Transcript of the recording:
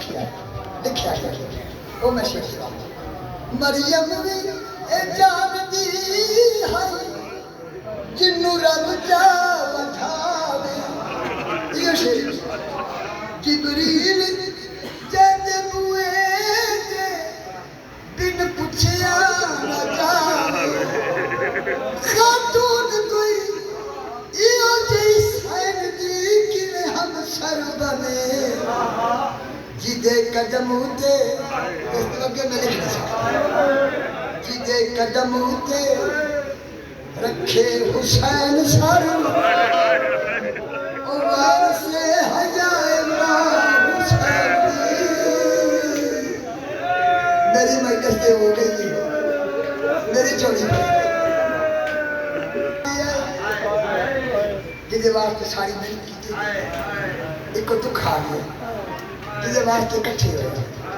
लिखिया लिखिया गया वो मैं शेर सुना मरियम भी ए जानदी है जिन्नू रब जा वठावे ये शेर जिबरील जंदे बुए ते बिन पुछया न जावे खातून कोई इयो जई सैन दी किवे हम सर बने जिदे कदम उते इस लगे मेरे जिदे कदम उते रखे हुसैन सर ओ वारसे हजाए हुसैन मेरी मैकस से हो गई मेरी चोरी जिदे वास्ते सारी मेहनत की एक तो खा गया जिदे वास्ते इकट्ठे हो